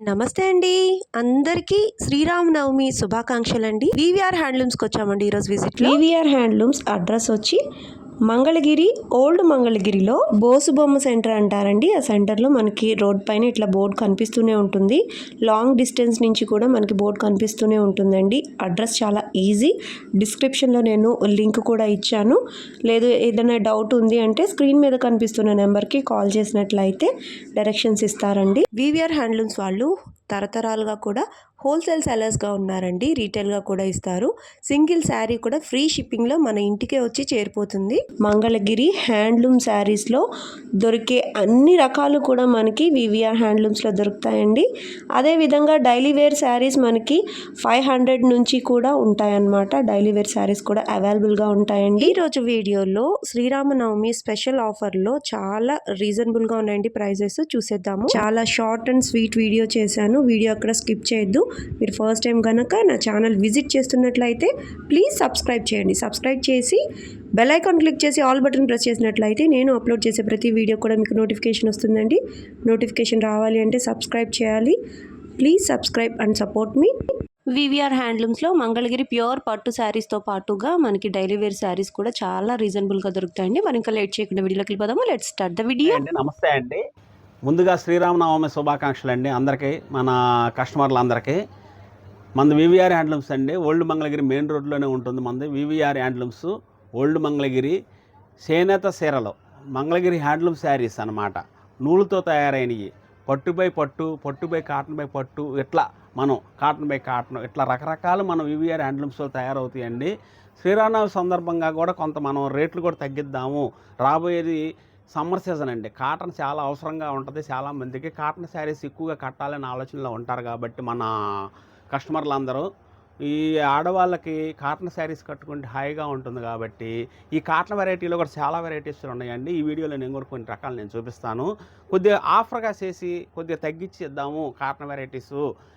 నమస్తే అండి. అందరికీ శ్రీరామనవమి శుభాకాంక్షలండి. వీవీఆర్ హ్యాండ్లూమ్స్‌కి వచ్చామండి ఈరోజు విజిట్‌లో. వీవీఆర్ హ్యాండ్లూమ్స్ అడ్రస్ వచ్చి మంగళగిరి, ఓల్డ్ మంగళగిరిలో బోసుబొమ్మ సెంటర్ అంటారండి. ఆ సెంటర్లో మనకి రోడ్ పైన ఇట్లా బోర్డు కనిపిస్తూనే ఉంటుంది. లాంగ్ డిస్టెన్స్ నుంచి కూడా మనకి బోర్డు కనిపిస్తూనే ఉంటుందండి. అడ్రస్ చాలా ఈజీ. డిస్క్రిప్షన్లో నేను లింక్ కూడా ఇచ్చాను. లేదు ఏదైనా డౌట్ ఉంది అంటే స్క్రీన్ మీద కనిపిస్తున్న నెంబర్కి కాల్ చేసినట్లయితే డైరెక్షన్స్ ఇస్తారండి. వీవీఆర్ హ్యాండ్లూమ్స్ వాళ్ళు తరతరాలుగా కూడా హోల్సేల్ సెల్లర్స్గా ఉన్నారండి. రీటైల్గా కూడా ఇస్తారు. సింగిల్ శారీ కూడా ఫ్రీ షిప్పింగ్లో మన ఇంటికే వచ్చి చేరిపోతుంది. మంగళగిరి హ్యాండ్లూమ్ శారీస్లో దొరికే అన్ని రకాలు కూడా మనకి వీవీఆర్ హ్యాండ్లూమ్స్లో దొరుకుతాయండి. అదేవిధంగా డైలీ వేర్ శారీస్ మనకి 500 నుంచి కూడా ఉంటాయన్నమాట. డైలీ వేర్ శారీస్ కూడా అవైలబుల్గా ఉంటాయండి. ఈరోజు వీడియోలో శ్రీరామనవమి స్పెషల్ ఆఫర్లో చాలా రీజనబుల్గా ఉన్నాయండి ప్రైజెస్. చూసేద్దాము. చాలా షార్ట్ అండ్ స్వీట్ వీడియో చేశాను. వీడియో అక్కడ స్కిప్ చేయొద్దు. మీరు ఫస్ట్ టైం కనుక నా ఛానల్ విజిట్ చేస్తున్నట్లయితే ప్లీజ్ సబ్స్క్రైబ్ చేయండి. సబ్స్క్రైబ్ చేసి బెల్ ఐకాన్ క్లిక్ చేసి ఆల్ బటన్ ప్రెస్ చేసినట్లయితే నేను అప్లోడ్ చేసే ప్రతి వీడియో కూడా మీకు నోటిఫికేషన్ వస్తుందండి. నోటిఫికేషన్ రావాలి అంటే సబ్స్క్రైబ్ చేయాలి. Please subscribe and support me. VVR హ్యాండ్లూమ్స్లో మంగళగిరి ప్యూర్ పట్టు శారీస్తో పాటుగా మనకి డైలీ వేర్ శారీస్ కూడా చాలా రీజనబుల్గా దొరుకుతాయండి. మరి ఇంకా లేట్ చేయకుండా వీడియోకి వెళ్ళిపోదాము. Let's start the video. నమస్తే అండి. ముందుగా శ్రీరామనవమి శుభాకాంక్షలు అండి అందరికీ, మన కస్టమర్లందరికీ. మనది వీవీఆర్ హ్యాండ్లూమ్స్ అండి. ఓల్డ్ మంగళగిరి మెయిన్ రోడ్లోనే ఉంటుంది మనది వీవీఆర్ హ్యాండ్లూమ్స్. ఓల్డ్ మంగళగిరి చేనేత సీరలు, మంగళగిరి హ్యాండ్లూమ్ శారీస్ అన్నమాట. నూలుతో తయారైనవి, పట్టు బై పట్టు, పట్టు బై కాటన్ బై పట్టు, ఇట్లా మనం కాటన్ బై కాటన్, ఇట్లా రకరకాలు మనం వీవీఆర్ హ్యాండ్లూమ్స్లో తయారవుతాయండి. శ్రీరామనవమి సందర్భంగా కూడా కొంత మనం రేట్లు కూడా తగ్గిద్దాము. రాబోయేది సమ్మర్ సీజన్ అండి. కాటన్ చాలా అవసరంగా ఉంటుంది. చాలామందికి కాటన్ శారీస్ ఎక్కువగా కట్టాలని ఆలోచనలో ఉంటారు కాబట్టి మన కస్టమర్లు అందరూ ఈ ఆడవాళ్ళకి కాటన్ శారీస్ కట్టుకుంటే హాయిగా ఉంటుంది కాబట్టి ఈ కాటన్ వెరైటీలో కూడా చాలా వెరైటీస్ ఉన్నాయండి. ఈ వీడియోలో నేను కూడా కొన్ని రకాలు నేను చూపిస్తాను. కొద్దిగా ఆఫర్గా చేసి కొద్దిగా తగ్గించి ఇద్దాము కాటన్ వెరైటీస్.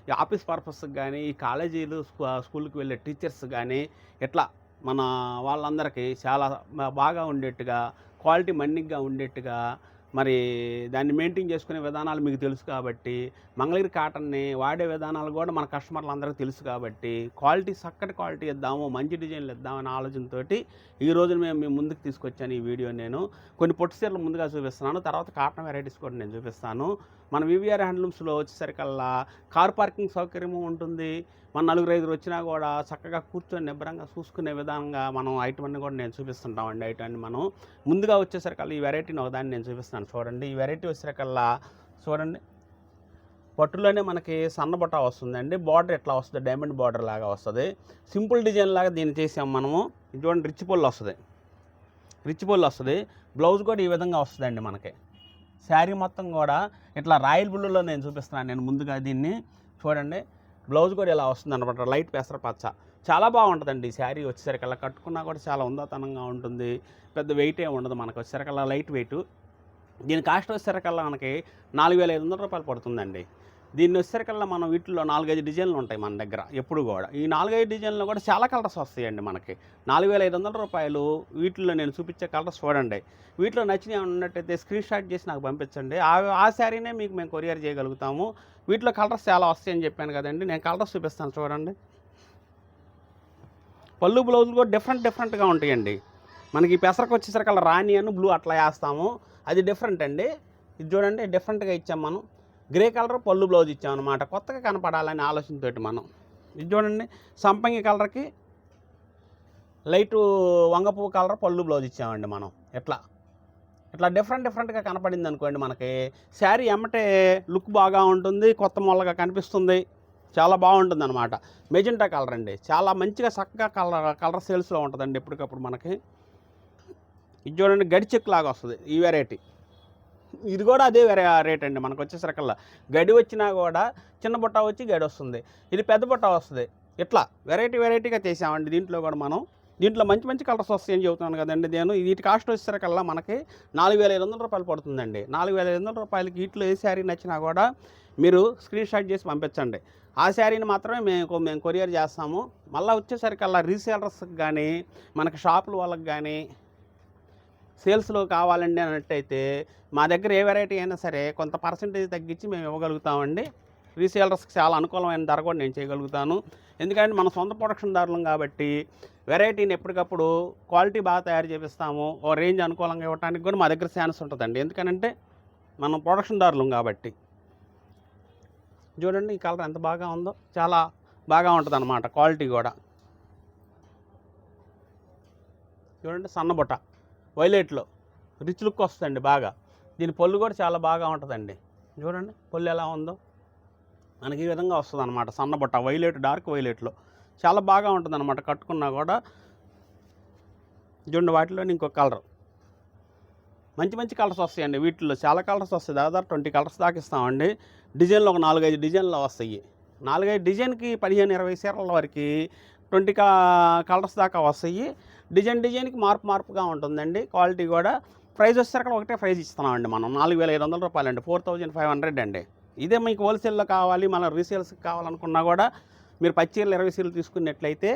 ఈ ఆఫీస్ పర్పస్కి కానీ, ఈ కాలేజీలు స్కూల్కి వెళ్ళే టీచర్స్ కానీ, ఇట్లా మన వాళ్ళందరికీ చాలా బాగా ఉండేట్టుగా, క్వాలిటీ మన్నిగ్గా ఉండేట్టుగా, మరి దాన్ని మెయింటైన్ చేసుకునే విధానాలు మీకు తెలుసు కాబట్టి, మంగళగిరి కాటన్ని వాడే విధానాలు కూడా మన కస్టమర్లందరికీ తెలుసు కాబట్టి క్వాలిటీ చక్కటి క్వాలిటీ ఇద్దాము, మంచి డిజైన్లు ఇద్దామనే ఆలోచనతోటి ఈరోజు మేము మీ ముందుకు తీసుకొచ్చాను. ఈ వీడియో నేను కొన్ని పొట్టు చీరలు ముందుగా చూపిస్తున్నాను, తర్వాత కాటన్ వెరైటీస్ కూడా నేను చూపిస్తాను. మన వీవీఆర్ హ్యాండ్లూమ్స్లో వచ్చేసరికల్లా కార్ పార్కింగ్ సౌకర్యము ఉంటుంది. మన 4-5 వచ్చినా కూడా చక్కగా కూర్చొని నిబ్బరంగా చూసుకునే విధంగా మనం ఐటమ్ అన్ని కూడా నేను చూపిస్తుంటామండి. ఐటమ్ మనం ముందుగా వచ్చేసరికల్లా ఈ వెరైటీని ఒకదాన్ని నేను చూపిస్తాను. చూడండి, ఈ వెరైటీ వచ్చేసరికల్లా చూడండి, పట్టులోనే మనకి సన్న బుట్ట వస్తుందండి. బార్డర్ ఎట్లా వస్తుంది, డైమండ్ బార్డర్ లాగా వస్తుంది. సింపుల్ డిజైన్ లాగా దీన్ని చేసాం మనము. చూడండి, రిచ్ పొల్లు వస్తుంది, రిచ్ పొల్లు వస్తుంది. బ్లౌజ్ కూడా ఈ విధంగా వస్తుందండి మనకి. శారీ మొత్తం కూడా ఇట్లా రాయల్ బ్లూలో నేను చూపిస్తున్నాను. నేను ముందుగా దీన్ని చూడండి, బ్లౌజ్ కూడా ఇలా వస్తుంది అనమాట, లైట్ పెసర పచ్చ. చాలా బాగుంటుందండి ఈ శారీ వచ్చేసరికల్లా. కట్టుకున్నా కూడా చాలా ఉందాతనంగా ఉంటుంది. పెద్ద వెయిట్ ఏమి ఉండదు మనకు వచ్చేసరికల్లా, లైట్ వెయిట్. దీని కాస్ట్ వచ్చేసరికల్లా మనకి 4,500 రూపాయలు పడుతుందండి. దీన్ని వచ్చేసరికల్లా మనం వీటిలో 4-5 డిజైన్లు ఉంటాయి మన దగ్గర ఎప్పుడు కూడా. ఈ 4-5 డిజైన్లో కూడా చాలా కలర్స్ వస్తాయండి మనకి. 4,500 రూపాయలు. వీటిలో నేను చూపించే కలర్స్ చూడండి. వీటిలో నచ్చినవి ఉన్నట్టయితే స్క్రీన్ షాట్ చేసి నాకు పంపించండి. ఆ శారీనే మీకు మేము కొరియర్ చేయగలుగుతాము. వీటిలో కలర్స్ చాలా వస్తాయని చెప్పాను కదండి, నేను కలర్స్ చూపిస్తాను చూడండి. పళ్ళు బ్లౌజులు కూడా డిఫరెంట్గా ఉంటాయండి మనకి. పెసరకు వచ్చేసరికల్లా రాణి అని బ్లూ అట్లా వేస్తాము, అది డిఫరెంట్ అండి. ఇది చూడండి, డిఫరెంట్గా ఇచ్చాం మనం. గ్రే కలర్ పళ్ళు బ్లౌజ్ ఇచ్చామన్నమాట, కొత్తగా కనపడాలనే ఆలోచనతోటి మనం. ఇది చూడండి, సంపంగి కలర్కి లైటు వంగపువ్వు కలర్ పళ్ళు బ్లౌజ్ ఇచ్చామండి మనం. ఇట్లా డిఫరెంట్గా కనపడింది అనుకోండి మనకి. శారీ ఎమ్మటే లుక్ బాగా ఉంటుంది, కొత్త మొల్లగా కనిపిస్తుంది, చాలా బాగుంటుంది అనమాట. మెజెంటా కలర్ అండి, చాలా మంచిగా చక్కగా కలర్ సేల్స్లో ఉంటుందండి ఎప్పటికప్పుడు మనకి. ఇది చూడండి, గడి చెక్ లాగా వస్తుంది ఈ వెరైటీ. ఇది కూడా అదే రేట్ అండి మనకు వచ్చేసరికల్లా. గడి వచ్చినా కూడా చిన్న బుట్ట వచ్చి గడి వస్తుంది, ఇది పెద్ద బుట్ట వస్తుంది. ఇట్లా వెరైటీగా చేసామండి. దీంట్లో కూడా మనం దీంట్లో మంచి కలర్స్ వస్తాయని చెబుతున్నాను కదండి నేను. వీటి కాస్ట్ వచ్చేసరికల్లా మనకి 4,500 రూపాయలు పడుతుందండి. 4,500 రూపాయలకి వీటిలో ఏ శారీ నచ్చినా కూడా మీరు స్క్రీన్ షాట్ చేసి పంపించండి. ఆ శారీని మాత్రమే మేము కొరియర్ చేస్తాము. మళ్ళీ వచ్చేసరికల్లా రీసేలర్స్కి కానీ, మనకి షాపుల వాళ్ళకి కానీ సేల్స్లో కావాలండి అన్నట్టయితే మా దగ్గర ఏ వెరైటీ అయినా సరే కొంత పర్సంటేజ్ తగ్గించి మేము ఇవ్వగలుగుతామండి. రీసేలర్స్కి చాలా అనుకూలమైన ధర కూడా నేను చేయగలుగుతాను. ఎందుకంటే మన సొంత ప్రొడక్షన్దారులం కాబట్టి వెరైటీని ఎప్పటికప్పుడు క్వాలిటీ బాగా తయారు చేపిస్తాము. ఓ రేంజ్ అనుకూలంగా ఇవ్వడానికి కూడా మా దగ్గర ఛాన్స్ ఉంటుందండి. ఎందుకనంటే మనం ప్రొడక్షన్దారులం కాబట్టి. చూడండి ఈ కలర్ ఎంత బాగా ఉందో, చాలా బాగా ఉంటుంది అన్నమాట క్వాలిటీ కూడా. చూడండి సన్నబుట్ట వైలెట్లో రిచ్ లుక్ వస్తుందండి బాగా. దీని పొల్లు కూడా చాలా బాగా ఉంటుందండి. చూడండి పొల్లు ఎలా ఉందో మనకి ఈ విధంగా వస్తుంది అనమాట. సన్నబుట్ట వైలెట్, డార్క్ వైలెట్లో చాలా బాగా ఉంటుంది అనమాట కట్టుకున్నా కూడా. చూడండి వాటిలో ఇంకొక కలర్, మంచి మంచి కలర్స్ వస్తాయండి. వీటిల్లో చాలా కలర్స్ వస్తాయి, దాదాపు 20 కలర్స్ దాకా ఇస్తామండి. డిజైన్లు ఒక 4-5 డిజైన్లు వస్తాయి. 4-5 డిజైన్కి 15-20 చీరల వరకు 20 కలర్స్ దాకా వస్తాయి. డిజైన్కి మార్పుగా ఉంటుందండి క్వాలిటీ కూడా. ప్రైస్ వచ్చేసరికి ఒకటే ప్రైస్ ఇస్తున్నామండి మనం, 4,500 రూపాయలండి, 4,500 అండి. ఇదే మీకు హోల్సేల్లో కావాలి, మన రీసేల్స్కి కావాలనుకున్నా కూడా మీరు 10 చీరలు 20 చీరలు తీసుకున్నట్లయితే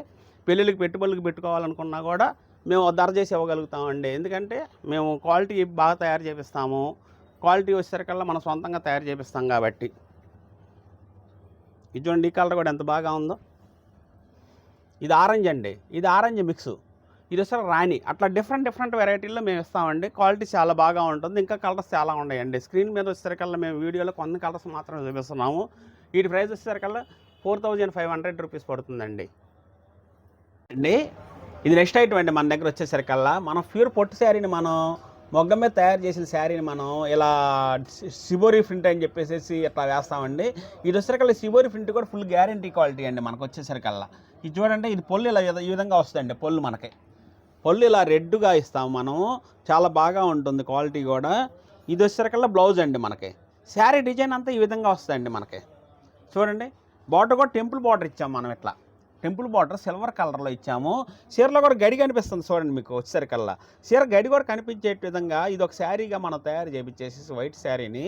పెళ్ళిళ్ళకి పెట్టుబడులకు పెట్టుకోవాలనుకున్నా కూడా మేము ధర చేసి ఇవ్వగలుగుతామండి. ఎందుకంటే మేము క్వాలిటీ బాగా తయారు చేపిస్తాము. క్వాలిటీ వచ్చేసరికల్లా మనం సొంతంగా తయారు చేపిస్తాం కాబట్టి. ఇది చూడండి ఈ కలర్ కూడా ఎంత బాగా ఉందో. ఇది ఆరెంజ్ అండి, ఇది ఆరెంజ్ మిక్స్, ఇది వచ్చి రాణి. అట్లా డిఫరెంట్ వెరైటీల్లో మేము ఇస్తామండి. క్వాలిటీ చాలా బాగా ఉంటుంది. ఇంకా కలర్స్ చాలా ఉన్నాయండి. స్క్రీన్ మీద వచ్చేసరికల్లా మేము వీడియోలో కొన్ని కలర్స్ మాత్రమే చూపిస్తున్నాము. వీటి ప్రైస్ వచ్చేసరికల్లా 4,500 రూపీస్ పడుతుందండి. ఇది నెక్స్ట్ ఐటమ్ అండి. మన దగ్గర వచ్చేసరికల్లా మనం ప్యూర్ పొట్టు శారీని మనం మొగ్గం మీద తయారు చేసిన శారీని మనం ఇలా సిబోరీ ప్రింట్ అని చెప్పేసి ఇట్లా వేస్తామండి. ఇది వచ్చేసరికల్లా సిబోరీ ప్రింట్ కూడా ఫుల్ గ్యారంటీ క్వాలిటీ అండి మనకు వచ్చేసరికల్లా. ఇది చూడండి, ఇది పొల్లు ఇలా ఈ విధంగా వస్తుందండి. పొల్లు ఇలా రెడ్గా ఇస్తాము మనం, చాలా బాగా ఉంటుంది క్వాలిటీ కూడా. ఇది వచ్చేసరికల్లా బ్లౌజ్ అండి మనకి. శారీ డిజైన్ అంతా ఈ విధంగా వస్తుందండి మనకి. చూడండి బార్డర్ కూడా టెంపుల్ బార్డర్ ఇచ్చాము మనం, ఇట్లా టెంపుల్ బార్డర్ సిల్వర్ కలర్లో ఇచ్చాము. చీరలో కూడా గడి కనిపిస్తుంది చూడండి మీకు వచ్చేసరికల్లా. చీర గడి కూడా కనిపించే విధంగా ఇది ఒక శారీగా మనం తయారు చేయించేసి వైట్ శారీని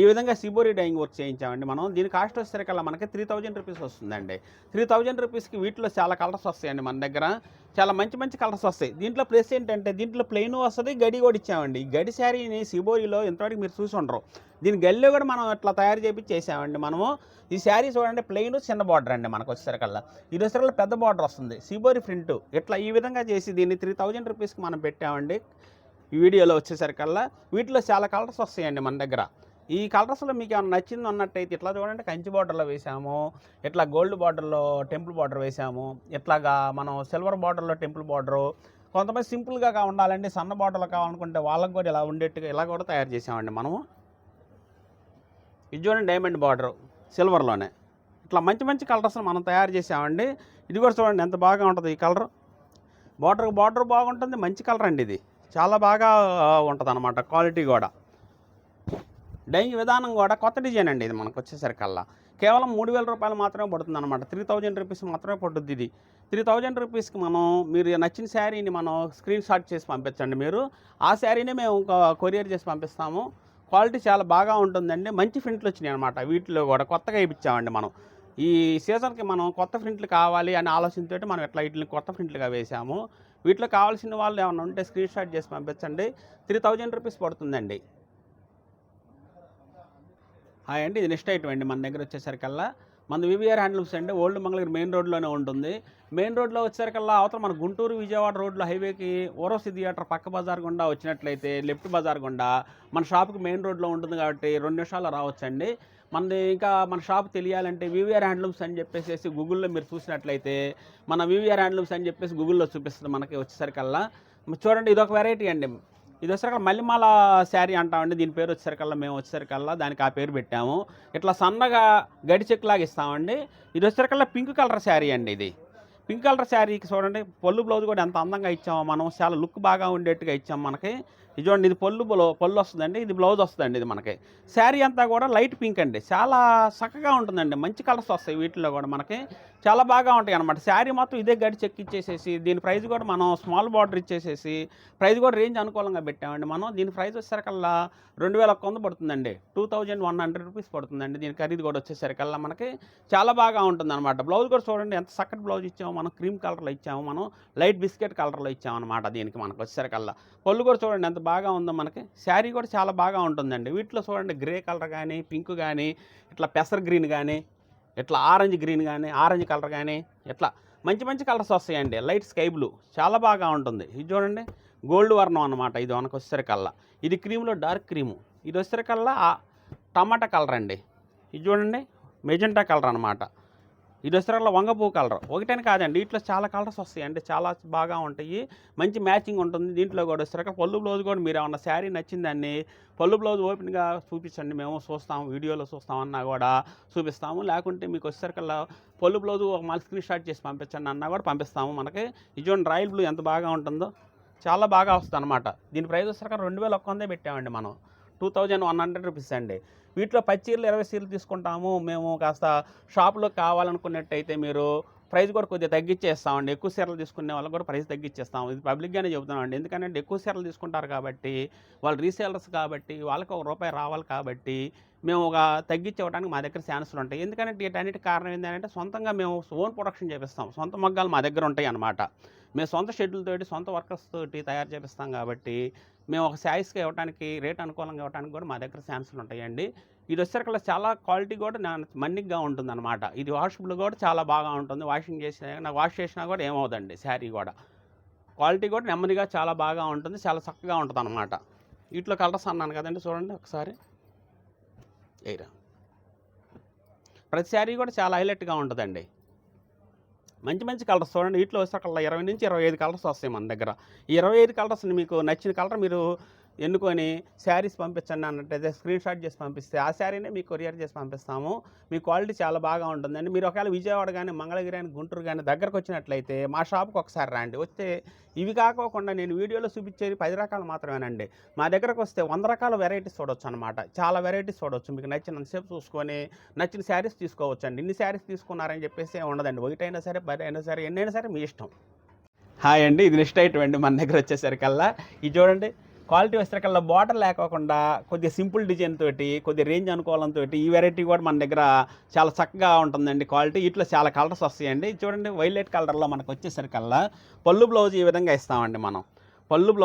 ఈ విధంగా సిబోరీ డైయింగ్ వర్క్ చేయించామండి మనం. దీని కాస్ట్ వచ్చేసరికల్లా మనకి 3,000 రూపీస్ వస్తుందండి. 3,000 రూపీస్కి వీటిలో చాలా కలర్స్ వస్తాయండి మన దగ్గర, చాలా మంచి కలర్స్ వస్తాయి. దీంట్లో ప్లస్ ఏంటంటే దీంట్లో ప్లెయిన్ వస్తుంది, గడి కూడా ఇచ్చామండి. ఈ గడి శారీని సిబోరీలో ఇంతవరకు మీరు చూసి ఉండరు. దీని గడిలో కూడా మనం ఇట్లా తయారు చేయించేసామండి మనము. ఈ శారీ చూడండి ప్లెయిన్ చిన్న బార్డర్ అండి మనకు వచ్చేసరికల్లా. ఇది వచ్చేసరికల్లా పెద్ద బార్డర్ వస్తుంది, సిబోరీ ప్రింట్. ఇట్లా ఈ విధంగా చేసి దీన్ని 3,000 రూపీస్కి మనం పెట్టామండి ఈ వీడియోలో వచ్చేసరికల్లా. వీటిలో చాలా కలర్స్ వస్తాయండి మన దగ్గర. ఈ కలర్స్లో మీకు ఏమైనా నచ్చింది అన్నట్టయితే ఇట్లా చూడండి, కంచి బార్డర్లో వేసాము, ఇట్లా గోల్డ్ బార్డర్లో టెంపుల్ బార్డర్ వేసాము, ఇట్లాగా మనం సిల్వర్ బార్డర్లో టెంపుల్ బార్డరు. కొంతమంది సింపుల్గా ఉండాలండి, సన్న బార్డర్లో కావాలనుకుంటే వాళ్ళకి కూడా ఇలా ఉండేట్టుగా ఇలా కూడా తయారు చేసామండి మనము. ఇది చూడండి డైమండ్ బార్డరు సిల్వర్లోనే. ఇట్లా మంచి కలర్స్ మనం తయారు చేసామండి. ఇది కూడా చూడండి ఎంత బాగా ఉంటుంది ఈ కలర్. బార్డర్ బాగుంటుంది, మంచి కలర్ అండి. ఇది చాలా బాగా ఉంటుంది అన్నమాట క్వాలిటీ కూడా. డైయింగ్ విధానం కూడా కొత్త డిజైన్ అండి. ఇది మనకు వచ్చేసరికల్లా కేవలం 3,000 రూపాయలు మాత్రమే పడుతుంది అనమాట. 3,000 రూపీస్ మాత్రమే పడుతుంది ఇది. 3,000 రూపీస్కి మనం మీరు నచ్చిన శారీని మనం స్క్రీన్ షాట్ చేసి పంపించండి. మీరు ఆ శారీని మేము కొరియర్ చేసి పంపిస్తాము. క్వాలిటీ చాలా బాగా ఉంటుందండి. మంచి ప్రింట్లు వచ్చినాయి అనమాట. వీటిలో కూడా కొత్తగా ఇప్పించామండి మనం. ఈ సీజన్కి మనం కొత్త ప్రింట్లు కావాలి అనే ఆలోచనతో మనం ఇట్లా వీటిని కొత్త ప్రింట్లుగా వేసాము. వీటిలో కావాల్సిన వాళ్ళు ఏమైనా ఉంటే స్క్రీన్ షాట్ చేసి పంపించండి. 3,000 రూపీస్ పడుతుందండి. హాయ్ అండి, ఇది నెక్స్ట్ ఐటమ్ అండి. మన దగ్గర వచ్చేసరికల్లా మన వివిఆర్ హ్యాండ్లూమ్స్ అండి. ఓల్డ్ మంగళగిరి మెయిన్ రోడ్లోనే ఉంటుంది. మెయిన్ రోడ్లో వచ్చేసరికల్లా అవతల మన గుంటూరు విజయవాడ రోడ్లో హైవేకి ఓరోసి థియేటర్ పక్క బజార్ గుండా వచ్చినట్లయితే లెఫ్ట్ బజార్ గుండా మన షాప్కి మెయిన్ రోడ్లో ఉంటుంది కాబట్టి 2 నిమిషాల్లో రావచ్చండి. మనది ఇంకా మన షాప్ తెలియాలంటే వివిఆర్ హ్యాండ్లూమ్స్ అని చెప్పేసి గూగుల్లో మీరు చూసినట్లయితే మన వివిఆర్ హ్యాండ్లూమ్స్ అని చెప్పేసి గూగుల్లో చూపిస్తుంది మనకి వచ్చేసరికల్లా. చూడండి ఇదొక వెరైటీ అండి. ఇది వచ్చేసరికల్లా మల్లెమాల శారీ అంటామండి. దీని పేరు వచ్చేసరికల్లా మేము వచ్చేసరికల్లా దానికి ఆ పేరు పెట్టాము. ఇట్లా సన్నగా గడి చెక్కులాగా ఇస్తామండి. ఇది వచ్చేసరికల్లా పింక్ కలర్ శారీ అండి. ఇది పింక్ కలర్ శారీకి చూడండి పళ్ళు బ్లౌజ్ కూడా ఎంత అందంగా ఇచ్చామో మనం, చాలా లుక్ బాగా ఉండేట్టుగా ఇచ్చాము మనకి. ఇది చూడండి, ఇది పళ్ళు వస్తుందండి, ఇది బ్లౌజ్ వస్తుందండి. ఇది మనకి శారీ అంతా కూడా లైట్ పింక్ అండి, చాలా చక్కగా ఉంటుందండి. మంచి కలర్స్ వస్తాయి వీటిలో కూడా మనకి, చాలా బాగా ఉంటాయి అనమాట. శారీ మొత్తం ఇదే గడి చెక్ ఇచ్చేసేసి దీని ప్రైస్ కూడా మనం స్మాల్ బార్డర్ ఇచ్చేసేసి ప్రైస్ కూడా రేంజ్ అనుకూలంగా పెట్టామండి మనం. దీని ప్రైస్ వచ్చేసరికల్లా 2,100 పడుతుందండి. 2,100 రూపీస్ పడుతుందండి. దీని ఖరీదు కూడా వచ్చేసరికల్లా మనకి చాలా బాగా ఉంటుంది అనమాట. బ్లౌజ్ కూడా చూడండి ఎంత చక్కటి బ్లౌజ్ ఇచ్చాము మనం, క్రీమ్ కలర్లో ఇచ్చాము మనం, లైట్ బిస్కెట్ కలర్లో ఇచ్చామన్నమాట. దీనికి మనకు వచ్చేసరికల్లా పళ్ళు కూడా చూడండి ఎంత ఎంత బాగా ఉందో మనకి. శారీ కూడా చాలా బాగా ఉంటుందండి. వీటిలో చూడండి గ్రే కలర్ కానీ, పింక్ కానీ, ఇట్లా పెసర్ గ్రీన్ కానీ, ఇట్లా ఆరెంజ్ గ్రీన్ కానీ, ఆరెంజ్ కలర్ కానీ, ఇట్లా మంచి మంచి కలర్స్ వస్తాయండి. లైట్ స్కై బ్లూ చాలా బాగా ఉంటుంది. ఇది చూడండి గోల్డ్ వర్ణం అన్నమాట. ఇది మనకు వచ్చేసరికల్లా ఇది క్రీమ్లో డార్క్ క్రీము. ఇది వచ్చేసరికల్లా టమాటా కలర్ అండి. ఇది చూడండి మెజెంటా కలర్ అనమాట. ఇది వచ్చేసరికల్లా వంగపూ కలర్. ఒకటని కాదండి, ఇట్లా చాలా కలర్స్ వస్తాయండి. చాలా బాగా ఉంటాయి, మంచి మ్యాచింగ్ ఉంటుంది. దీంట్లో కూడా వచ్చేసరికి పళ్ళు బ్లౌజ్ కూడా మీరు ఏమన్నా శారీ నచ్చిందాన్ని పళ్ళు బ్లౌజ్ ఓపెన్గా చూపించండి, మేము చూస్తాము, వీడియోలో చూస్తామన్నా కూడా చూపిస్తాము. లేకుంటే మీకు వచ్చేసరికల్లా పళ్ళు బ్లౌజ్ మళ్ళీ స్క్రీన్ షాట్ చేసి పంపించండి అన్నా కూడా పంపిస్తాము. మనకి ఇది చూడండి రాయల్ బ్లూ ఎంత బాగా ఉంటుందో, చాలా బాగా వస్తుంది అనమాట. దీని ప్రైస్ వచ్చేసరికి 2100 పెట్టామండి మనం, 2100 రూపీస్ అండి. వీటిలో 10 చీరలు 20 చీరలు తీసుకుంటాము మేము. కాస్త షాప్లో కావాలనుకున్నట్టయితే మీరు ప్రైస్ కూడా కొద్దిగా తగ్గించేస్తామండి. ఎక్కువ చీరలు తీసుకునే వాళ్ళకి కూడా ప్రైస్ తగ్గించేస్తాము. ఇది పబ్లిక్గానే చెబుతున్నామండి. ఎందుకంటే ఎక్కువ చీరలు తీసుకుంటారు కాబట్టి, వాళ్ళు రీసేలర్స్ కాబట్టి, వాళ్ళకి ₹1 రావాలి కాబట్టి మేము ఒక తగ్గించి ఇవ్వడానికి మా దగ్గర ఛాన్సులు ఉంటాయి. ఎందుకంటే వీటన్నిటి కారణం ఏంటంటే సొంతంగా మేము ఓన్ ప్రొడక్షన్ చేపిస్తాం. సొంత మగ్గాలు మా దగ్గర ఉంటాయి అన్నమాట. మేము సొంత షెడ్యూల్తోటి సొంత వర్కర్స్ తోటి తయారు చేపిస్తాం కాబట్టి మేము ఒక శారీస్గా ఇవ్వడానికి రేట్ అనుకూలంగా ఇవ్వడానికి కూడా మా దగ్గర ఛాన్సులు ఉంటాయండి. ఇది వచ్చేసరికి చాలా క్వాలిటీ కూడా మన్నిగ్గా ఉంటుంది అనమాట. ఇది వాషబుల్ కూడా చాలా బాగా ఉంటుంది. వాష్ చేసినా కూడా ఏమవుదండి. శారీ కూడా క్వాలిటీ కూడా నెమ్మదిగా చాలా బాగా ఉంటుంది, చాలా చక్కగా ఉంటుంది అనమాట. వీటిలో కలర్స్ అన్నాను కదండి, చూడండి ఒకసారి ఏరా. ప్రతి శారీ కూడా చాలా హైలైట్గా ఉంటుందండి. మంచి మంచి కలర్స్ చూడండి. వీటిలో వచ్చేసరికి 20 నుంచి 25 కలర్స్ వస్తాయి మన దగ్గర. ఈ 25 కలర్స్ని మీకు నచ్చిన కలర్ మీరు ఎన్నుకొని శారీస్ పంపించండి అన్నట్టయితే స్క్రీన్ షాట్ చేసి పంపిస్తే ఆ శారీనే మీకు కొరియర్ చేసి పంపిస్తాము. మీ క్వాలిటీ చాలా బాగా ఉంటుందండి. మీరు ఒకవేళ విజయవాడ కానీ, మంగళగిరి కానీ, గుంటూరు కానీ దగ్గరకు వచ్చినట్లయితే మా షాప్కి ఒకసారి రండి. వస్తే ఇవి కాకోకుండా నేను వీడియోలో చూపించేది 10 రకాలు మాత్రమేనండి. మా దగ్గరకు వస్తే 100 రకాల వెరైటీస్ చూడవచ్చు అనమాట. చాలా వెరైటీస్ చూడవచ్చు. మీకు నచ్చినంతసేపు చూసుకొని నచ్చిన శారీస్ తీసుకోవచ్చు అండి. ఇన్ని శారీస్ తీసుకున్నారని చెప్పేసి ఉండదండి. ఒకటైనా సరే, 10 అయినా సరే, ఎన్నైనా సరే మీ ఇష్టం. హాయ్ అండి, ఇది నెక్స్ట్ ఐటమ్ అండి. మన దగ్గర వచ్చేసరికల్లా ఇది చూడండి, క్వాలిటీ వచ్చేసరికల్లా బార్డర్ లేకోకుండా కొద్దిగా సింపుల్ డిజైన్ తోటి, కొద్దిగా రేంజ్ అనుకోవడంతో ఈ వెరైటీ కూడా మన దగ్గర చాలా చక్కగా ఉంటుందండి. క్వాలిటీ ఇట్లా చాలా కలర్స్ వస్తాయండి. చూడండి వైలెట్ కలర్లో మనకు వచ్చేసరికల్లా పళ్ళు బ్లౌజ్ ఈ విధంగా ఇస్తామండి మనం. పళ్ళు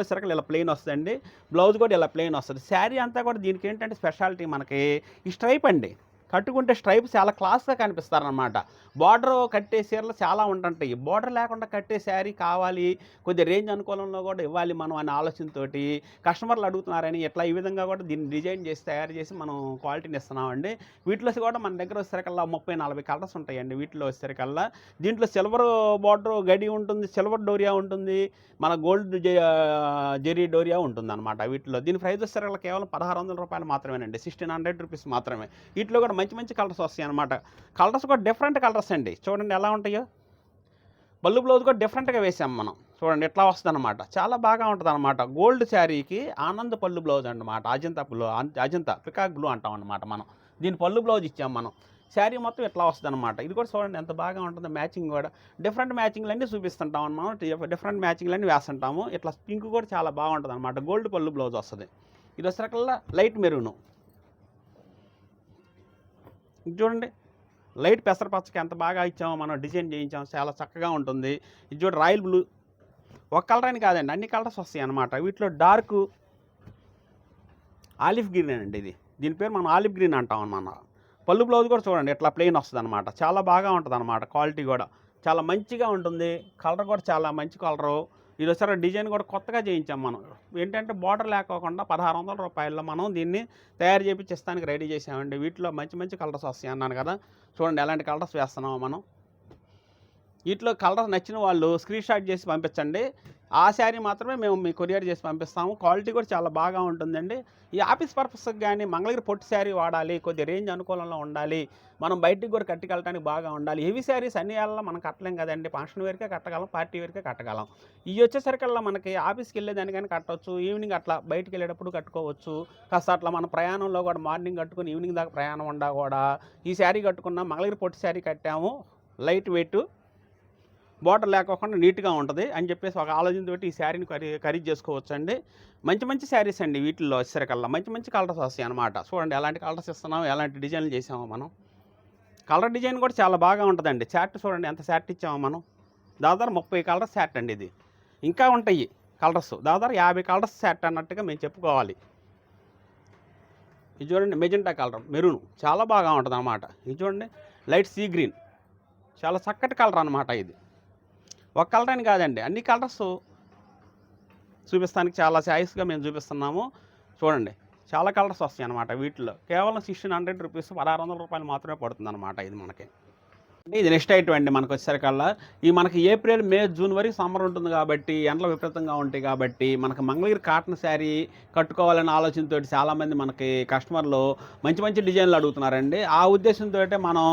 వచ్చేసరికి ఇలా ప్లెయిన్ వస్తుందండి. బ్లౌజ్ కూడా ఇలా ప్లెయిన్ వస్తుంది. శారీ అంతా కూడా దీనికి ఏంటంటే స్పెషాలిటీ మనకి ఈ స్ట్రైప్ అండి. కట్టుకుంటే స్ట్రైప్ చాలా క్లాస్గా కనిపిస్తారనమాట. బార్డర్ కట్టే చీరలు చాలా ఉంటుంటాయి. బార్డర్ లేకుండా కట్టే శారీ కావాలి, కొద్దిగా రేంజ్ అనుకూలంలో కూడా ఇవ్వాలి మనం అనే ఆలోచనతోటి కస్టమర్లు అడుగుతున్నారని ఇట్లా ఈ విధంగా కూడా దీన్ని డిజైన్ చేసి తయారు చేసి మనం క్వాలిటీని ఇస్తున్నామండి. వీటిలో కూడా మన దగ్గర వచ్చేసరికల్లా 30-40 కలర్స్ ఉంటాయండి. వీటిలో వచ్చేసరికల్లా దీంట్లో సిల్వర్ బార్డర్ గడి ఉంటుంది, సిల్వర్ డోరియా ఉంటుంది, మన గోల్డ్ జెరీ డోరియా ఉంటుంది అనమాట. వీటిలో దీని ప్రైస్ వచ్చేసరికల్లా కేవలం ₹1600 మాత్రమేనండి, 1600 రూపీస్ మాత్రమే. వీటిలో కూడా మంచి మంచి కలర్స్ వస్తాయి అనమాట. కలర్స్ కూడా డిఫరెంట్ కలర్స్ అండి. చూడండి ఎలా ఉంటాయో. పళ్ళు బ్లౌజ్ కూడా డిఫరెంట్గా వేసాం మనం. చూడండి ఎట్లా వస్తుంది అనమాట. చాలా బాగా ఉంటుంది అనమాట. గోల్డ్ శారీకి ఆనంద్ పళ్ళు బ్లౌజ్ అనమాట. అజంతా పికాక్ బ్లూ అంటాం అనమాట మనం. దీని పళ్ళు బ్లౌజ్ ఇచ్చాం మనం. శారీ మొత్తం ఇట్లా వస్తుంది అనమాట. ఇది కూడా చూడండి ఎంత బాగా ఉంటుందో. మ్యాచింగ్ కూడా డిఫరెంట్ మ్యాచింగ్లన్నీ చూపిస్తుంటాం మనం. డిఫరెంట్ మ్యాచింగ్లన్నీ వేస్తుంటాము. ఇట్లా పింక్ కూడా చాలా బాగుంటుంది అనమాట. గోల్డ్ పళ్ళు బ్లౌజ్ వస్తుంది. ఇది వచ్చేసరికల్లా లైట్ మెరూను. చూడండి లైట్ పెసరపచ్చకి ఎంత బాగా ఇచ్చామో మనం, డిజైన్ చేయించాము, చాలా చక్కగా ఉంటుంది. ఇది చూడండి రాయల్ బ్లూ. ఒక కలర్ అని కాదండి, అన్ని కలర్స్ వస్తాయి అన్నమాట. వీటిలో డార్క్ ఆలివ్ గ్రీన్ అండి. దీని పేరు మనం ఆలివ్ గ్రీన్ అంటాం అన్నమాట. పళ్ళు బ్లౌజ్ కూడా చూడండి ఎట్లా ప్లెయిన్ వస్తుంది అనమాట. చాలా బాగా ఉంటుంది అనమాట. క్వాలిటీ కూడా చాలా మంచిగా ఉంటుంది. కలర్ కూడా చాలా మంచి కలరు. ఇది వచ్చారు డిజైన్ కూడా కొత్తగా చేయించాం మనం. ఏంటంటే బార్డర్ లేకోకుండా ₹1600 మనం దీన్ని తయారు చేపించి ఇస్తానికి రెడీ చేసామండి. వీటిలో మంచి మంచి కలర్స్ వస్తాయి అన్నాను కదా. చూడండి ఎలాంటి కలర్స్ వేస్తున్నామో మనం. వీటిలో కలర్స్ నచ్చిన వాళ్ళు స్క్రీన్ షాట్ చేసి పంపించండి. ఆ శారీ మాత్రమే మేము మీ కొరియర్ చేసి పంపిస్తాము. క్వాలిటీ కూడా చాలా బాగా ఉంటుందండి. ఈ ఆఫీస్ పర్పస్కి కానీ మంగళగిరి పొట్టు శారీ వాడాలి, కొద్దిగా రేంజ్ అనుకూలంలో ఉండాలి, మనం బయటికి కూడా కట్టుకెళ్ళడానికి బాగా ఉండాలి. హెవీ శారీస్ అన్ని వేళల్లో మనం కట్టలేం కదండి. ఫంక్షన్ వేర్కే కట్టగలం, పార్టీ వేర్కే కట్టగలం. ఇవి వచ్చేసరికల్లా మనకి ఆఫీస్కి వెళ్ళేదానికని కట్టవచ్చు, ఈవినింగ్ అట్లా బయటికి వెళ్ళేటప్పుడు కట్టుకోవచ్చు. కాస్త అట్లా మన ప్రయాణంలో కూడా మార్నింగ్ కట్టుకుని ఈవినింగ్ దాకా ప్రయాణం ఉండా కూడా ఈ శారీ కట్టుకున్నాం. మంగళగిరి పొట్టు శారీ కట్టాము, లైట్ వెయిట్, బార్డర్ లేకోకుండా నీట్గా ఉంటుంది అని చెప్పేసి ఒక ఆలోచనతో ఈ శారీని ఖరీదు చేసుకోవచ్చు అండి. మంచి మంచి శారీస్ అండి. వీటిల్లో వచ్చేసరికల్లా మంచి మంచి కలర్స్ వస్తాయి అన్నమాట. చూడండి ఎలాంటి కలర్స్ ఇస్తున్నాము, ఎలాంటి డిజైన్లు చేసామో మనం. కలర్ డిజైన్ కూడా చాలా బాగా ఉంటుందండి. చార్ట్ చూడండి ఎంత చార్ట్ ఇచ్చామో మనం. దాదాపు 30 కలర్ చార్ట్ అండి ఇది. ఇంకా ఉంటాయి. కలర్స్, దాదాపు 50 కలర్స్ సెట్ అన్నట్టుగా మేము చెప్పుకోవాలి. ఇది చూడండి మెజెంటా కలర్, మెరూన్ చాలా బాగా ఉంటుంది అన్నమాట. ఇది చూడండి లైట్ సీ గ్రీన్, చాలా చక్కటి కలర్ అనమాట. ఇది ఒక కలర్ అని కాదండి, అన్ని కలర్స్ చూపిస్తానికి చాలా చాయిస్గా మేము చూపిస్తున్నాము. చూడండి చాలా కలర్స్ వస్తాయి అన్నమాట. వీటిలో కేవలం 1600 రూపీస్, 1600 రూపాయలు మాత్రమే పడుతుంది అనమాట. ఇది మనకి ఇది నెక్స్ట్ ఐటమ్ అండి. మనకు వచ్చేసరికల్లా ఈ మనకి ఏప్రిల్, మే, జూన్ వరకు సమ్మర్ ఉంటుంది కాబట్టి ఎండలు విపరీతంగా ఉంటాయి కాబట్టి మనకు మంగళగిరి కాటన్ శారీ కట్టుకోవాలనే ఆలోచనతో చాలామంది మనకి కస్టమర్లు మంచి మంచి డిజైన్లు అడుగుతున్నారండి. ఆ ఉద్దేశంతో మనం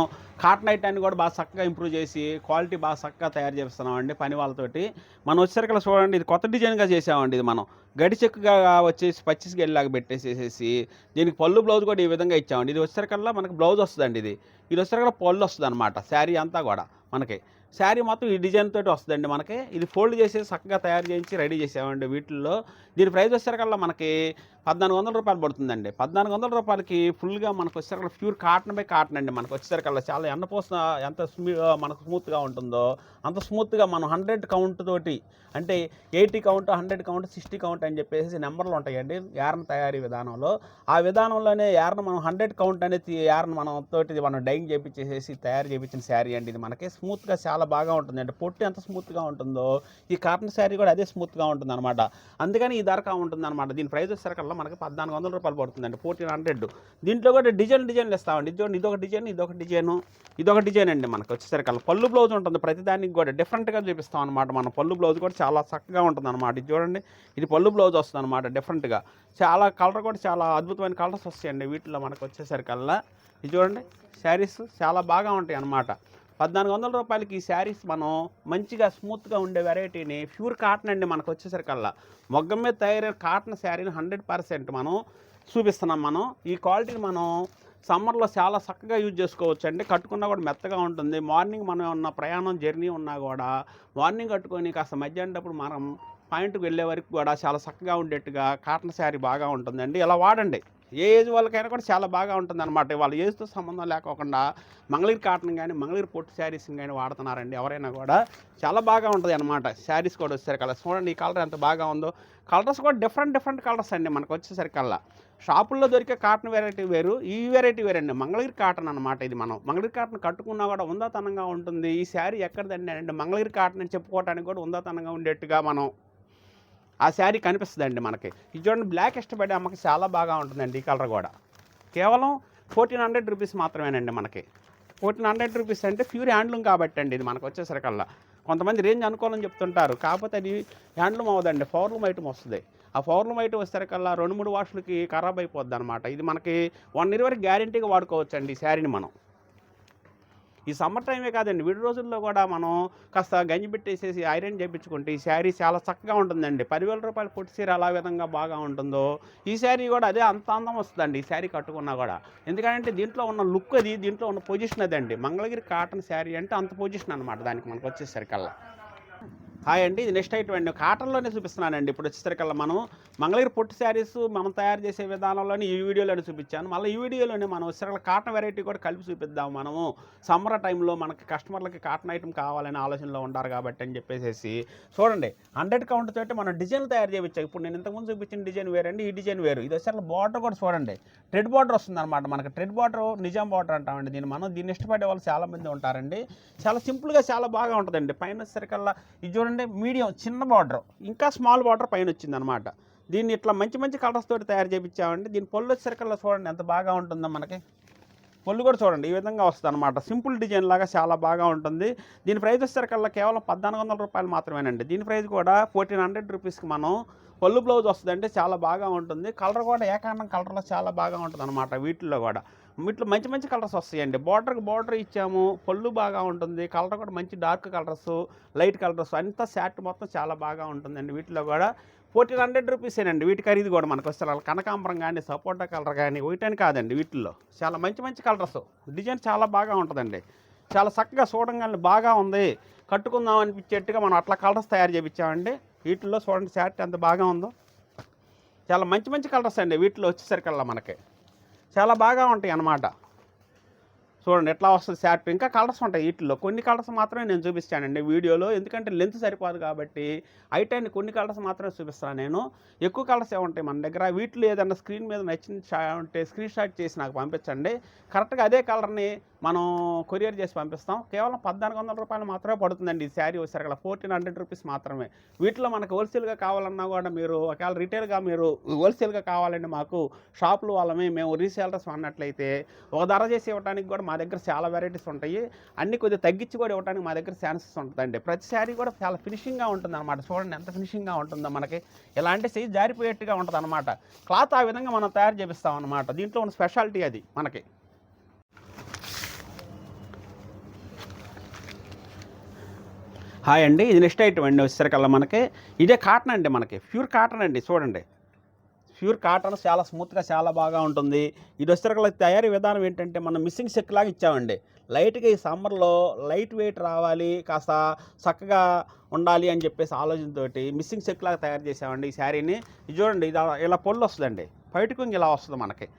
కాటన్ ఐటాన్ని కూడా బాగా చక్కగా ఇంప్రూవ్ చేసి క్వాలిటీ బాగా చక్కగా తయారు చేస్తున్నామండి పని వాళ్ళతోటి. మనం వచ్చేసరికల్లా చూడండి ఇది కొత్త డిజైన్గా చేసామండి. ఇది మనం గడి చెక్కుగా వచ్చేసి పచ్చిసి గెలిలాగా పెట్టేసేసి దీనికి పళ్ళు బ్లౌజ్ కూడా ఈ విధంగా ఇచ్చామండి. ఇది వచ్చేసరికల్లా మనకి బ్లౌజ్ వస్తుందండి. ఇది వచ్చేసరికల్లా పళ్ళు వస్తుంది అనమాట. శారీ అంతా కూడా మనకి శారీ మొత్తం ఈ డిజైన్ తోటి వస్తుందండి. మనకి ఇది ఫోల్డ్ చేసి చక్కగా తయారు చేయించి రెడీ చేసామండి. వీటిల్లో దీని ప్రైస్ వచ్చేసరికల్లా మనకి 1400 రూపాయలు పడుతుందండి. 1400 రూపాయలకి ఫుల్గా మనకు వచ్చేసరికల్లా ప్యూర్ కాటన్ బై కాటన్ అండి. మనకు వచ్చేసరికల్లా చాలా ఎండపోసిన ఎంత మనకు స్మూత్గా ఉంటుందో అంత స్మూత్గా మనం 100 కౌంట్ తోటి, అంటే 80 కౌంట్, 100 కౌంట్, 60 కౌంట్ అని చెప్పేసి నెంబర్లు ఉంటాయండి యార్న్ తయారీ విధానంలో. ఆ విధానంలోనే యార్న్ మనం 100 కౌంట్ అనేది యార్న్ మనం తోటి మనం డైయింగ్ చేయించేసి తయారు చేయించిన శారీ అండి. ఇది మనకి స్మూత్గా చాలా బాగా ఉంటుంది అండి. పొట్టు ఎంత స్మూత్గా ఉంటుందో ఈ కాటన్ శారీ కూడా అదే స్మూత్గా ఉంటుంది అనమాట. అందుకని ఈ ధరగా ఉంటుంది అనమాట. దీని ప్రైస్ వచ్చేసరికల్లా మనకి 1400 రూపాయలు పడుతుందండి. 1400. దీంట్లో కూడా డిజైన్లు ఇస్తామండి. ఇదొక డిజైన్ అండి. మనకు వచ్చేసరికల్లా పళ్ళు బ్లౌజ్ ఉంటుంది. ప్రతిదానికి కూడా డిఫరెంట్గా చూపిస్తాం అనమాట. మన పళ్ళు బ్లౌజ్ కూడా చాలా చక్కగా ఉంటుంది అనమాట. ఇది చూడండి, ఇది పళ్ళు బ్లౌజ్ వస్తుంది అనమాట డిఫరెంట్గా. చాలా కలర్ కూడా చాలా అద్భుతమైన కలర్స్ వస్తాయండి వీటిలో మనకు వచ్చేసరికల్లా. ఇది చూడండి శారీస్ చాలా బాగా ఉంటాయి అన్నమాట. 1400 రూపాయలకి ఈ శారీస్ మనం మంచిగా స్మూత్గా ఉండే వెరైటీని ప్యూర్ కాటన్ అండి. మనకు వచ్చేసరికల్లా మొగ్గం మీద తయారైన కాటన్ శారీని 100% మనం చూపిస్తున్నాం. మనం ఈ క్వాలిటీని మనం సమ్మర్లో చాలా చక్కగా యూజ్ చేసుకోవచ్చు అండి. కట్టుకున్నా కూడా మెత్తగా ఉంటుంది. మార్నింగ్ మనం ఉన్న ప్రయాణం జర్నీ ఉన్నా కూడా మార్నింగ్ కట్టుకొని కాస్త మధ్యాహ్నప్పుడు మనం పాయింట్కి వెళ్ళే వరకు కూడా చాలా చక్కగా ఉండేట్టుగా కాటన్ శారీ బాగా ఉంటుందండి. ఇలా వాడండి. ఏ ఏజ్ వాళ్ళకైనా కూడా చాలా బాగా ఉంటుంది అనమాట. వాళ్ళ ఏజ్తో సంబంధం లేకోకుండా మంగళగిరి కాటన్ కానీ మంగళగిరి పొట్టు శారీస్ని కానీ వాడుతున్నారండి ఎవరైనా కూడా. చాలా బాగా ఉంటుంది అనమాట. శారీస్ కూడా వచ్చేసరికల్లా చూడండి ఈ కలర్ ఎంత బాగా ఉందో. కలర్స్ కూడా డిఫరెంట్ కలర్స్ అండి మనకు వచ్చేసరికల్లా. షాపుల్లో దొరికే కాటన్ వెరైటీ వేరు, ఈ వెరైటీ వేరండి. మంగళగిరి కాటన్ అనమాట. ఇది మనం మంగళగిరి కాటన్ కట్టుకున్నా కూడా ఉందాతనంగా ఉంటుంది. ఈ శారీ ఎక్కడిదండి అంటే మంగళగిరి కాటన్ అని చెప్పుకోవడానికి కూడా ఉందాతనంగా ఉండేట్టుగా మనం ఆ శారీ కనిపిస్తుందండి మనకి. ఇది చూడండి బ్లాక్ ఇష్టపడే అమ్మకి చాలా బాగా ఉంటుందండి. ఈ కలర్ కూడా కేవలం 1400 రూపీస్ మాత్రమేనండి. మనకి 1400 రూపీస్ అంటే ప్యూర్ హ్యాండ్లూమ్ కాబట్టి అండి. ఇది మనకు వచ్చేసరికల్లా కొంతమంది రేంజ్ అనుకోవాలని చెప్తుంటారు, కాకపోతే అది హ్యాండ్లూమ్ అవ్వదండి, పవర్లూమ్ ఐటమ్ వస్తుంది. ఆ పవర్లూమ్ ఐటమ్ వచ్చేసరికల్లా 2-3 వాష్లకి ఖరాబ్ అయిపోద్ది అనమాట. ఇది మనకి 1 ఇయర్ వరకు గ్యారంటీగా వాడుకోవచ్చు అండి ఈ శారీని మనం. ఈ సమ్మర్ టైమే కాదండి, విడి రోజుల్లో కూడా మనం కాస్త గంజి పెట్టేసేసి ఐరన్ చేయించుకుంటే ఈ శారీ చాలా చక్కగా ఉంటుందండి. 10,000 రూపాయలు పొట్టి చీర అలా విధంగా బాగా ఉంటుందో ఈ శారీ కూడా అదే అంత అందం వస్తుందండి ఈ శారీ కట్టుకున్నా కూడా. ఎందుకంటే దీంట్లో ఉన్న లుక్ అది, దీంట్లో ఉన్న పొజిషన్ అదండి. మంగళగిరి కాటన్ శారీ అంటే అంత పొజిషన్ అనమాట దానికి మనకు వచ్చేసరికల్లా. హాయ్ అండి, ఇది నెక్స్ట్ ఐటమ్ అండి. కాటన్లోనే చూపిస్తున్నానండి. ఇప్పుడు వచ్చేసరికల్లా మనం మంగళగిరి పొట్టు శారీస్ మనం తయారు చేసే విధానంలోని ఈ వీడియోలోనే చూపించాను. మళ్ళీ ఈ వీడియోలోనే మనం వచ్చేసరికల్లా కాటన్ వెరైటీ కూడా కలిపి చూపిద్దాం. మనము సమ్మర్ టైంలో మనకి కస్టమర్లకి కాటన్ ఐటమ్ కావాలనే ఆలోచనలో ఉంటారు కాబట్టి అని చెప్పేసి చూడండి 100 కౌంట్ తోటి మనం డిజైన్లు తయారు చేయించాం. ఇప్పుడు నేను ఇంతకుముందు చూపించిన డిజైన్ వేరండి, ఈ డిజైన్ వేరు. ఇది వచ్చేసరికి బార్డర్ కూడా చూడండి ట్రెడ్ బార్డర్ వస్తుంది అనమాట. మనకి ట్రెడ్ బార్డర్ నిజాం బార్డర్ అంటామండి. దీన్ని ఇష్టపడే వాళ్ళు చాలామంది ఉంటారండి. చాలా సింపుల్గా చాలా బాగా ఉంటుందండి. పైన వచ్చేసరికల్లా ఇది చూడండి మీడియం చిన్న బార్డర్, ఇంకా స్మాల్ బార్డర్ పైన వచ్చింది అనమాట. దీన్ని ఇట్లా మంచి కలర్స్ తోటి తయారు చేయించామండి. దీని పొల్లు వచ్చేసరికల్లా చూడండి ఎంత బాగా ఉంటుందో. మనకి పొల్లు కూడా చూడండి ఈ విధంగా వస్తుంది అనమాట. సింపుల్ డిజైన్ లాగా చాలా బాగా ఉంటుంది. దీని ప్రైస్ వచ్చేసరికల్లా కేవలం 1400 రూపాయలు మాత్రమేనండి. దీని ప్రైస్ కూడా 1400 రూపీస్కి మనం పళ్ళు బ్లౌజ్ వస్తుందంటే చాలా బాగా ఉంటుంది. కలర్ కూడా ఏకాండం కలర్లో చాలా బాగా ఉంటుంది అనమాట. వీటిల్లో కూడా వీటిలో మంచి కలర్స్ వస్తాయండి. బార్డర్ ఇచ్చాము, పళ్ళు బాగా ఉంటుంది. కలర్ కూడా మంచి డార్క్ కలర్స్, లైట్ కలర్స్ అంతా శాట్ మొత్తం చాలా బాగా ఉంటుందండి. వీటిలో కూడా 1400 రూపీసేనండి. వీటి ఖరీదు కూడా మనకు వస్తారు. కనకాంబరం కానీ సపోటా కలర్ కానీ ఒకటని కాదండి. వీటిల్లో చాలా మంచి కలర్స్, డిజైన్ చాలా బాగా ఉంటుందండి. చాలా చక్కగా చూడంగానే బాగా ఉంది, కట్టుకుందాం అనిపించేట్టుగా మనం అట్లా కలర్స్ తయారు చేయించామండి. వీటిల్లో చూడండి శాట్ ఎంత బాగా ఉందో. చాలా మంచి కలర్స్ అండి వీటిలో వచ్చేసరికల్లా మనకి చాలా బాగా ఉంటాయి అన్నమాట. చూడండి ఎట్లా వస్తుంది షార్ట్. ఇంకా కలర్స్ ఉంటాయి వీటిలో, కొన్ని కలర్స్ మాత్రమే నేను చూపిస్తానండి వీడియోలో, ఎందుకంటే లెంత్ సరిపోదు కాబట్టి ఐటెన్ కొన్ని కలర్స్ మాత్రమే చూపిస్తాను నేను. ఎక్కువ కలర్స్ ఏముంటాయి మన దగ్గర. వీటిలో ఏదన్నా స్క్రీన్ మీద నచ్చిన ఉంటే స్క్రీన్ షాట్ చేసి నాకు పంపించండి. కరెక్ట్గా అదే కలర్ని మనం కొరియర్ చేసి పంపిస్తాం. కేవలం 1400 రూపాయలు మాత్రమే పడుతుందండి ఈ శారీ వచ్చేసరికి, 1400 రూపీస్ మాత్రమే. వీటిలో మనకు హోల్సేల్గా కావాలన్నా కూడా మీరు ఒకవేళ రిటైల్గా మీరు హోల్సేల్గా కావాలండి మాకు షాపులు వాళ్ళమే మేము రీసేలర్స్ అన్నట్లయితే ఒక ధర చేసి ఇవ్వడానికి కూడా మా దగ్గర చాలా వెరైటీస్ ఉంటాయి. అన్నీ కొద్దిగా తగ్గించి కూడా ఇవ్వడానికి మా దగ్గర ఛాన్సెస్ ఉంటుందండి. ప్రతి శారీ కూడా చాలా ఫినిషింగ్గా ఉంటుంది అనమాట. చూడండి ఎంత ఫినిషింగ్గా ఉంటుందో, మనకి ఎలాంటి చెయ్యి జారిపోయేట్టుగా ఉంటుంది అనమాట. క్లాత్ ఆ విధంగా మనం తయారు చేపిస్తాం అనమాట. దీంట్లో ఉన్న స్పెషాలిటీ అది మనకి. హాయ్ అండి, ఇది నెక్స్ట్ ఐటమ్ అండి వచ్చేసరికల్లా మనకి ఇదే కాటన్ అండి, మనకి ప్యూర్ కాటన్ అండి. చూడండి ప్యూర్ కాటన్ చాలా స్మూత్గా చాలా బాగా ఉంటుంది. ఇది వచ్చేసరికల్లా తయారీ విధానం ఏంటంటే మనం మిస్సింగ్ సెక్ లాగా ఇచ్చామండి. లైట్గా ఈ సమ్మర్లో లైట్ వెయిట్ రావాలి, కాస్త చక్కగా ఉండాలి అని చెప్పేసి ఆలోచనతోటి మిస్సింగ్ సెక్ లాగా తయారు చేసామండి ఈ శారీని. ఇది చూడండి, ఇది ఇలా పొల్లు వస్తుందండి, బయటకు ఇలా వస్తుంది మనకి.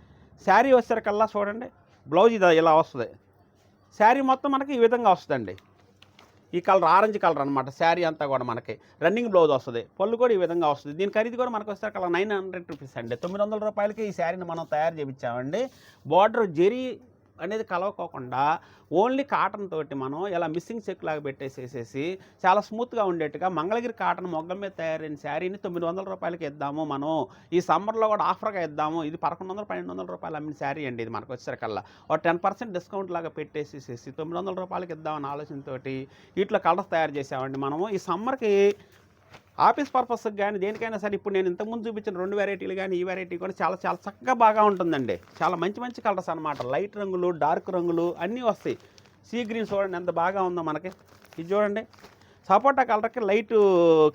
శారీ వచ్చేసరికల్లా చూడండి బ్లౌజ్ ఇది ఇలా వస్తుంది. శారీ మొత్తం మనకి ఈ విధంగా వస్తుందండి. ఈ కలర్ ఆరెంజ్ కలర్ అనమాట. శారీ అంతా కూడా మనకి రన్నింగ్ బ్లౌజ్ వస్తుంది, పళ్ళు కూడా ఈ విధంగా వస్తుంది. దీని ఖరీదు కూడా మనకు వస్తే అక్కడ 900 రూపీస్ అండి. 900 రూపాయలకి ఈ శారీని మనం తయారు చేయించామండి. బార్డర్ జెరీ అనేది కలవకోకుండా ఓన్లీ కాటన్ తోటి మనం ఇలా మిస్సింగ్ చెక్ లాగా పెట్టేసేసేసి చాలా స్మూత్గా ఉండేట్టుగా మంగళగిరి కాటన్ మొగ్గల మీద తయారైన శారీని 900 రూపాయలకి ఇద్దాము మనం. ఈ సమ్మర్లో కూడా ఆఫర్గా ఇద్దాము. ఇది 1100-1200 రూపాయలు అమ్మిన శారీ అండి. ఇది మనకు వచ్చేసరికల్లా ఒక 10% డిస్కౌంట్ లాగా పెట్టేసేసి 900 రూపాయలకి ఇద్దామని ఆలోచనతోటి వీటిలో కలర్స్ తయారు చేసామండి మనము. ఈ సమ్మర్కి ఆఫీస్ పర్పస్కి కానీ దేనికైనా సరే ఇప్పుడు నేను ఇంతకుముందు చూపించిన 2 వెరైటీలు కానీ ఈ వెరైటీ కూడా చాలా చాలా చక్కగా బాగా ఉంటుందండి. చాలా మంచి మంచి కలర్స్ అనమాట. లైట్ రంగులు, డార్క్ రంగులు అన్నీ వస్తాయి. సీ గ్రీన్ చూడండి ఎంత బాగా ఉందో మనకి. ఇది చూడండి సపోటా కలర్కి light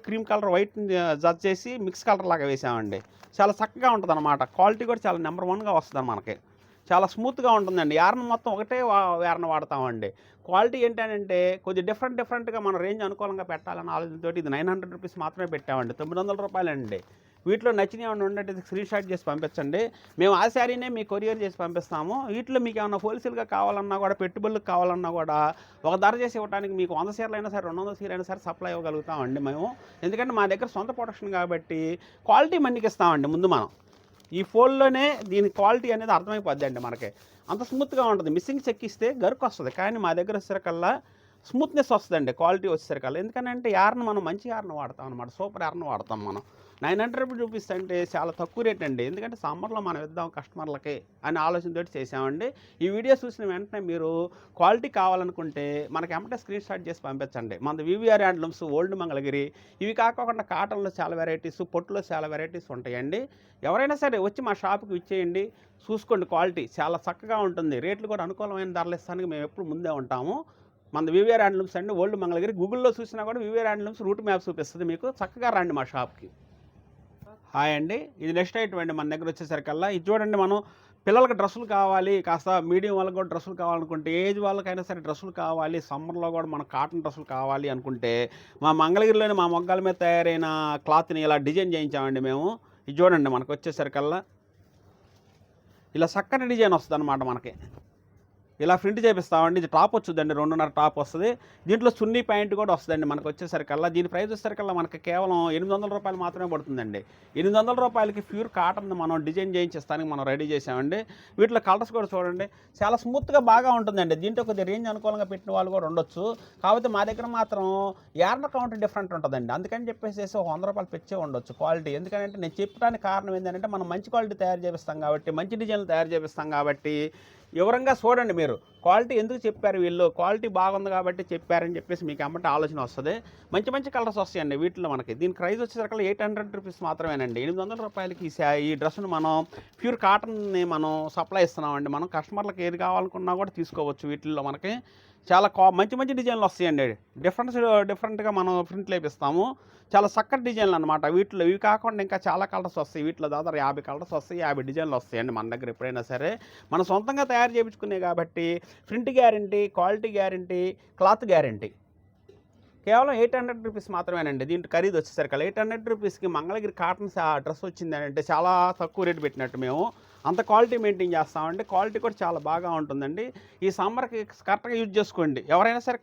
cream colour white judge చేసి మిక్స్ కలర్ లాగా వేసామండి. చాలా చక్కగా ఉంటుంది అనమాట. క్వాలిటీ కూడా చాలా నెంబర్ 1గా వస్తుంది మనకి. చాలా స్మూత్గా ఉంటుందండి. యార్న్ మొత్తం ఒకటే యార్న్ వాడతామండి. క్వాలిటీ ఏంటంటే కొద్దిగా డిఫరెంట్గా మన రేంజ్ అనుకూలంగా పెట్టాలని ఆలోచనతో ఇది 900 రూపీస్ మాత్రమే పెట్టామండి. 900 రూపాయలండి. వీటిలో నచ్చిన ఏమైనా ఉంటే స్క్రీన్ షాట్ చేసి పంపించండి. మేము ఆ శారీనే మీకు కొరియర్ చేసి పంపిస్తాము. వీటిలో మీకు ఏమైనా హోల్సేల్గా కావాలన్నా కూడా, పెట్టుబడులకు కావాలన్నా కూడా ఒక ధర చేసి ఇవ్వడానికి మీకు 100 చీరలు అయినా సరే 200 చీరలు అయినా సరే సప్లై ఇవ్వగలుగుతామండి మేము. ఎందుకంటే మా దగ్గర సొంత ప్రొడక్షన్ కాబట్టి క్వాలిటీ మందికి ఇస్తామండి. ముందు మనం ఈ ఫోన్లోనే దీని క్వాలిటీ అనేది అర్థమైపోద్ది అండి మనకి. అంత స్మూత్గా ఉంటుంది. మిస్సింగ్ చెక్ ఇస్తే గరుకు వస్తుంది, కానీ మా దగ్గర వచ్చేసరికల్లా స్మూత్నెస్ వస్తుందండి క్వాలిటీ వచ్చేసరికల్లా. ఎందుకంటే యార్న్ మనం మంచి యార్న్ వాడతాం అనమాట. సూపర్ యార్న్ వాడతాం మనం. 900 రూపీస్ అంటే చాలా తక్కువ రేట్ అండి. ఎందుకంటే సమ్మర్లో మనం ఇద్దాం కస్టమర్లకి అనే ఆలోచనతో చేసామండి. ఈ వీడియో చూసిన వెంటనే మీరు క్వాలిటీ కావాలనుకుంటే మనకి ఎమ్మటే స్క్రీన్ షాట్ చేసి పంపించండి. మన వివిఆర్ హ్యాండ్లూమ్స్ ఓల్డ్ మంగళగిరి. ఇవి కాకుండా కాటన్లో చాలా వెరైటీస్, పొట్టులో చాలా వెరైటీస్ ఉంటాయండి. ఎవరైనా సరే వచ్చి మా షాప్కి ఇచ్చేయండి, చూసుకోండి. క్వాలిటీ చాలా చక్కగా ఉంటుంది. రేట్లు కూడా అనుకూలమైన ధరలు ఇస్తానికి మేము ఎప్పుడు ముందే ఉంటాము. మన వివిఆర్ హ్యాండ్లూమ్స్ అండి ఓల్డ్ మంగళగిరి. గూగుల్లో చూసినా కూడా వివిఆర్ హ్యాండ్లూమ్స్ రూట్ మ్యాప్ చూపిస్తుంది మీకు. చక్కగా రండి మా షాప్కి. హాయ్ అండి, ఇది నెక్స్ట్ ఐటమ్ అండి మన దగ్గర వచ్చేసరికల్లా. ఇది చూడండి, మనం పిల్లలకి డ్రెస్సులు కావాలి, కాస్త మీడియం వాళ్ళకి కూడా డ్రెస్సులు కావాలనుకుంటే, ఏజ్ వాళ్ళకైనా సరే డ్రెస్సులు కావాలి, సమ్మర్లో కూడా మన కాటన్ డ్రెస్సులు కావాలి అనుకుంటే మా మంగళగిరిలోని మా మొగ్గాల మీద తయారైన క్లాత్ని ఇలా డిజైన్ చేయించామండి మేము. ఇది చూడండి మనకు వచ్చేసరికల్లా ఇలా చక్కటి డిజైన్ వస్తుంది అనమాట. మనకి ఇలా ప్రింట్ చేపిస్తామండి. ఇది టాప్ వచ్చుద్దండి, 2.5 టాప్ వస్తుంది. దీంట్లో చున్నీ ప్యాంట్ కూడా వస్తుందండి మనకు వచ్చేసరికల్లా. దీని ప్రైస్ వచ్చేసరికల్లా మనకి కేవలం 800 రూపాయలు మాత్రమే పడుతుందండి. 800 రూపాయలకి ప్యూర్ కాటన్ మనం డిజైన్ చేయించేస్తానికి మనం రెడీ చేసామండి. వీటిలో కలర్స్ కూడా చూడండి చాలా స్మూత్గా బాగా ఉంటుందండి. దీంట్లో కొద్దిగా రేంజ్ అనుకూలంగా పెట్టిన వాళ్ళు కూడా ఉండొచ్చు. కాకపోతే మా దగ్గర మాత్రం యార్న్ కౌంట్ డిఫరెంట్ ఉంటుందండి. అందుకని చెప్పేసి ఒక 100 రూపాయలు పెంచే ఉండొచ్చు క్వాలిటీ. ఎందుకంటే నేను చెప్పడానికి కారణం ఏంటంటే మనం మంచి క్వాలిటీ తయారు చేపిస్తాం కాబట్టి, మంచి డిజైన్లు తయారు చేపిస్తాం కాబట్టి వివరంగా చూడండి మీరు. క్వాలిటీ ఎందుకు చెప్పారు వీళ్ళు, క్వాలిటీ బాగుంది కాబట్టి చెప్పారని చెప్పేసి మీకు అమ్మటే ఆలోచన వస్తుంది. మంచి మంచి కలర్స్ వస్తాయండి వీటిలో మనకి. దీని ప్రైస్ వచ్చేసరికి 800 రూపీస్ మాత్రమేనండి. 800 రూపాయలకి ఈ డ్రెస్సును మనం ప్యూర్ కాటన్ని మనం సప్లై ఇస్తున్నామండి. మనం కస్టమర్లకు ఏది కావాలనుకున్నా కూడా తీసుకోవచ్చు. వీటిల్లో మనకి చాలా మంచి మంచి డిజైన్లు వస్తాయండి. డిఫరెంట్గా మనం ప్రింట్లు వేపిస్తాము. చాలా చక్కటి డిజైన్లు అనమాట వీటిలో. ఇవి కాకుండా ఇంకా చాలా కలర్స్ వస్తాయి. వీటిలో దాదాపు 50 కలర్స్ వస్తాయి, 50 డిజైన్లు వస్తాయండి మన దగ్గర. ఎప్పుడైనా సరే మనం సొంతంగా తయారు చేయించుకునేవి కాబట్టి print guarantee, quality guarantee, cloth guarantee. కేవలం 800 రూపీస్ మాత్రమేనండి. దీంట్లో ఖరీదు వచ్చేసరికి 800 రూపీస్కి మంగళగిరి కాటన్ డ్రెస్ వచ్చిందని అంటే చాలా తక్కువ రేటు పెట్టినట్టు మేము. అంత క్వాలిటీ మెయింటైన్ చేస్తామండి. క్వాలిటీ కూడా చాలా బాగా ఉంటుందండి. ఈ సమ్మర్కి కరెక్ట్గా యూజ్ చేసుకోండి. ఎవరైనా సరే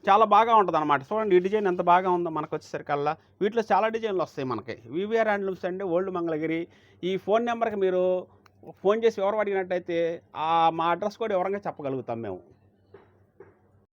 చాలా బాగా ఉంటుంది అనమాట. చూడండి ఈ డిజైన్ ఎంత బాగా ఉందో మనకు వచ్చేసరికల్లా. వీటిలో చాలా డిజైన్లు వస్తాయి మనకి. వివిఆర్ హ్యాండ్లూమ్స్ అండి, ఓల్డ్ మంగళగిరి. ఈ ఫోన్ నెంబర్కి మీరు ఫోన్ చేసి ఎవరు అడిగినట్టయితే మా అడ్రస్ కూడా వివరంగా చెప్పగలుగుతాం మేము.